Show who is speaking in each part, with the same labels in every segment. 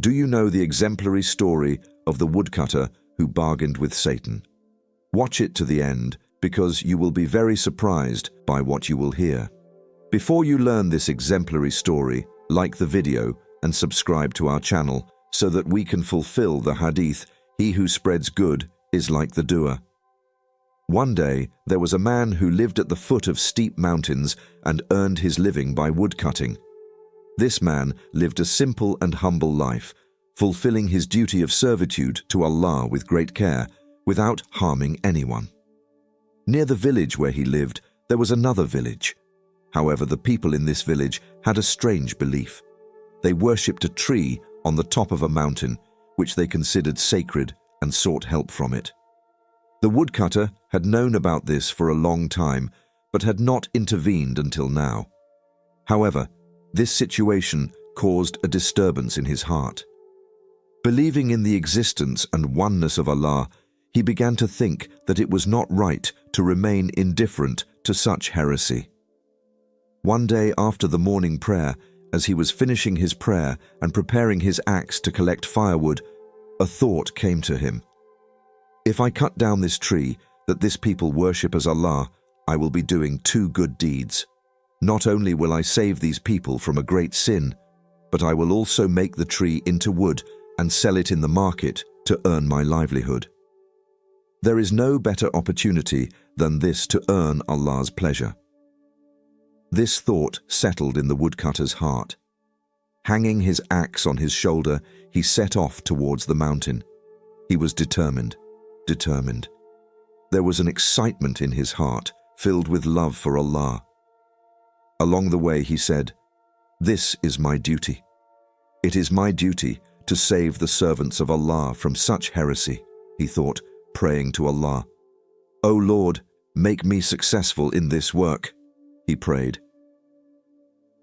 Speaker 1: Do you know the exemplary story of the woodcutter who bargained with Satan? Watch it to the end, because you will be very surprised by what you will hear. Before you learn this exemplary story, like the video and subscribe to our channel so that we can fulfill the hadith, "He who spreads good is like the doer." One day, there was a man who lived at the foot of steep mountains and earned his living by woodcutting. This man lived a simple and humble life, fulfilling his duty of servitude to Allah with great care, without harming anyone. Near the village where he lived, there was another village. However, the people in this village had a strange belief. They worshipped a tree on the top of a mountain, which they considered sacred and sought help from it. The woodcutter had known about this for a long time, but had not intervened until now. However, this situation caused a disturbance in his heart. Believing in the existence and oneness of Allah, he began to think that it was not right to remain indifferent to such heresy. One day after the morning prayer, as he was finishing his prayer and preparing his axe to collect firewood, a thought came to him. If I cut down this tree that this people worship as Allah, I will be doing two good deeds. Not only will I save these people from a great sin, but I will also make the tree into wood and sell it in the market to earn my livelihood. There is no better opportunity than this to earn Allah's pleasure. This thought settled in the woodcutter's heart. Hanging his axe on his shoulder, he set off towards the mountain. He was determined. There was an excitement in his heart, filled with love for Allah. Along the way he said, "This is my duty. It is my duty to save the servants of Allah from such heresy," he thought, praying to Allah. "O Lord, make me successful in this work," he prayed.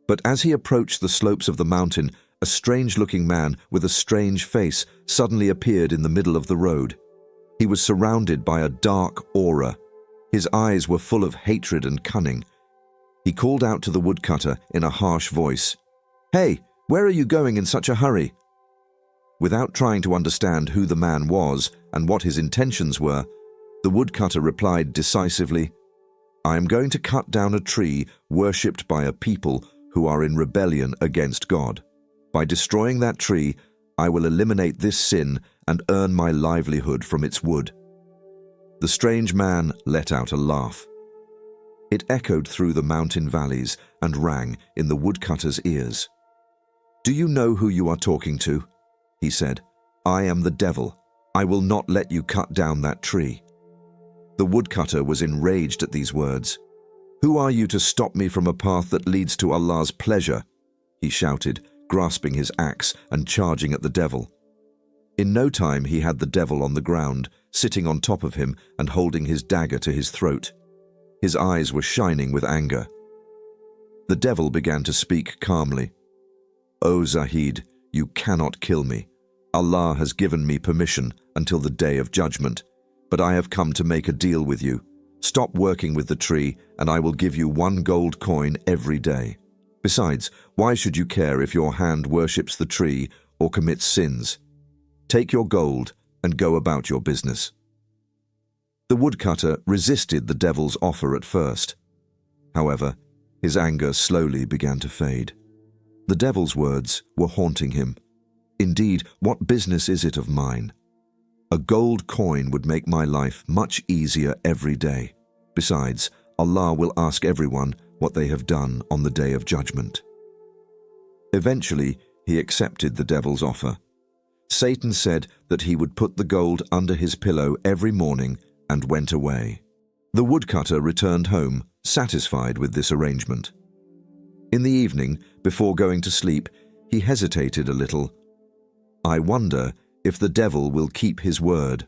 Speaker 1: But as he approached the slopes of the mountain, a strange-looking man with a strange face suddenly appeared in the middle of the road. He was surrounded by a dark aura. His eyes were full of hatred and cunning. He called out to the woodcutter in a harsh voice, "Hey, where are you going in such a hurry?" Without trying to understand who the man was and what his intentions were, the woodcutter replied decisively, "I am going to cut down a tree worshipped by a people who are in rebellion against God. By destroying that tree, I will eliminate this sin and earn my livelihood from its wood." The strange man let out a laugh. It echoed through the mountain valleys and rang in the woodcutter's ears. "Do you know who you are talking to?" he said. "I am the devil. I will not let you cut down that tree." The woodcutter was enraged at these words. "Who are you to stop me from a path that leads to Allah's pleasure?" he shouted, grasping his axe and charging at the devil. In no time he had the devil on the ground, sitting on top of him and holding his dagger to his throat. His eyes were shining with anger. The devil began to speak calmly. "O Zahid, you cannot kill me. Allah has given me permission until the day of judgment, but I have come to make a deal with you. Stop working with the tree, and I will give you 1 gold coin every day. Besides, why should you care if your hand worships the tree or commits sins? Take your gold and go about your business." The woodcutter resisted the devil's offer at first. However, his anger slowly began to fade. The devil's words were haunting him. "Indeed, what business is it of mine? A gold coin would make my life much easier every day. Besides, Allah will ask everyone what they have done on the day of judgment." Eventually, he accepted the devil's offer. Satan said that he would put the gold under his pillow every morning and went away. The woodcutter returned home, satisfied with this arrangement. In the evening, before going to sleep, he hesitated a little. "I wonder if the devil will keep his word."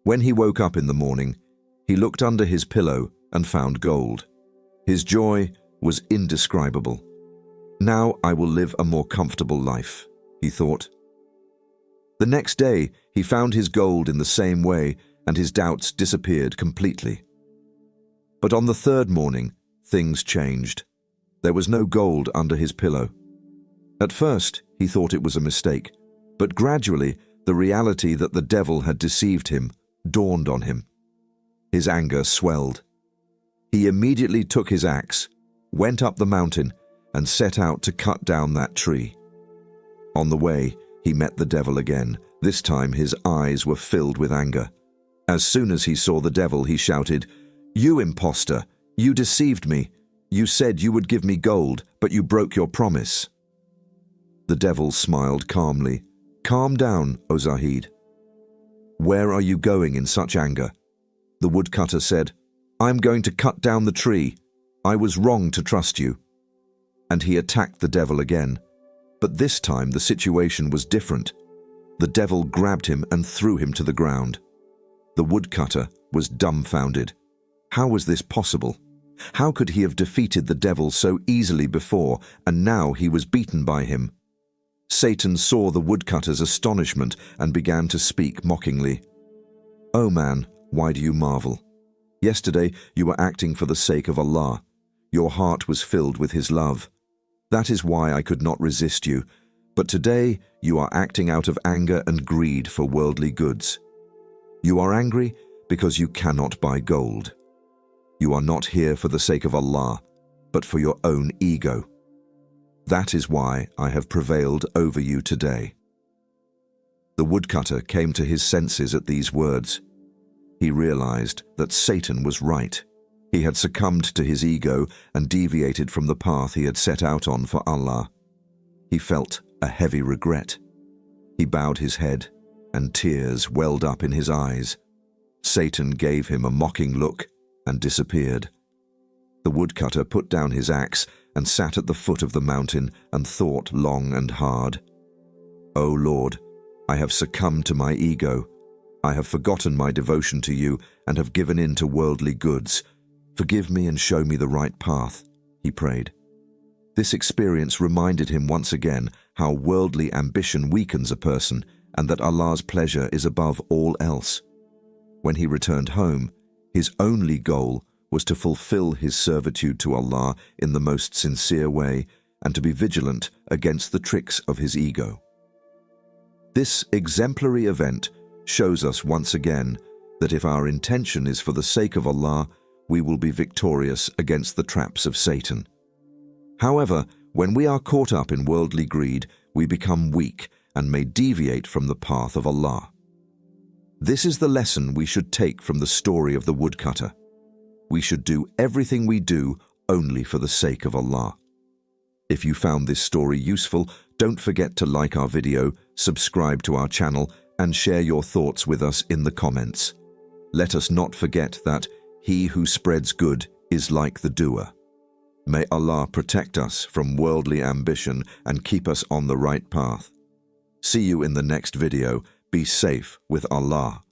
Speaker 1: When he woke up in the morning, he looked under his pillow and found gold. His joy was indescribable. "Now I will live a more comfortable life," he thought. The next day, he found his gold in the same way, and his doubts disappeared completely. But on the third morning, things changed. There was no gold under his pillow. At first, he thought it was a mistake, but gradually, the reality that the devil had deceived him dawned on him. His anger swelled. He immediately took his axe, went up the mountain, and set out to cut down that tree. On the way, he met the devil again. This time his eyes were filled with anger. As soon as he saw the devil, he shouted, "You impostor! You deceived me! You said you would give me gold, but you broke your promise." The devil smiled calmly. "Calm down, O Zahid. Where are you going in such anger?" The woodcutter said, "I'm going to cut down the tree. I was wrong to trust you." And he attacked the devil again. But this time the situation was different. The devil grabbed him and threw him to the ground. The woodcutter was dumbfounded. How was this possible? How could he have defeated the devil so easily before, and now he was beaten by him? Satan saw the woodcutter's astonishment and began to speak mockingly. "Oh man, why do you marvel? Yesterday you were acting for the sake of Allah. Your heart was filled with His love. That is why I could not resist you. But today you are acting out of anger and greed for worldly goods. You are angry because you cannot buy gold. You are not here for the sake of Allah, but for your own ego. That is why I have prevailed over you today." The woodcutter came to his senses at these words. He realized that Satan was right. He had succumbed to his ego and deviated from the path he had set out on for Allah. He felt a heavy regret. He bowed his head, and tears welled up in his eyes. Satan gave him a mocking look and disappeared. The woodcutter put down his axe and sat at the foot of the mountain and thought long and hard. "O Lord, I have succumbed to my ego. I have forgotten my devotion to you and have given in to worldly goods. Forgive me and show me the right path," he prayed. This experience reminded him once again how worldly ambition weakens a person and that Allah's pleasure is above all else. When he returned home, his only goal was to fulfill his servitude to Allah in the most sincere way and to be vigilant against the tricks of his ego. This exemplary event shows us once again that if our intention is for the sake of Allah, we will be victorious against the traps of Satan. However, when we are caught up in worldly greed, we become weak and may deviate from the path of Allah. This is the lesson we should take from the story of the woodcutter. We should do everything we do only for the sake of Allah. If you found this story useful, don't forget to like our video, subscribe to our channel, and share your thoughts with us in the comments. Let us not forget that he who spreads good is like the doer. May Allah protect us from worldly ambition and keep us on the right path. See you in the next video. Be safe with Allah.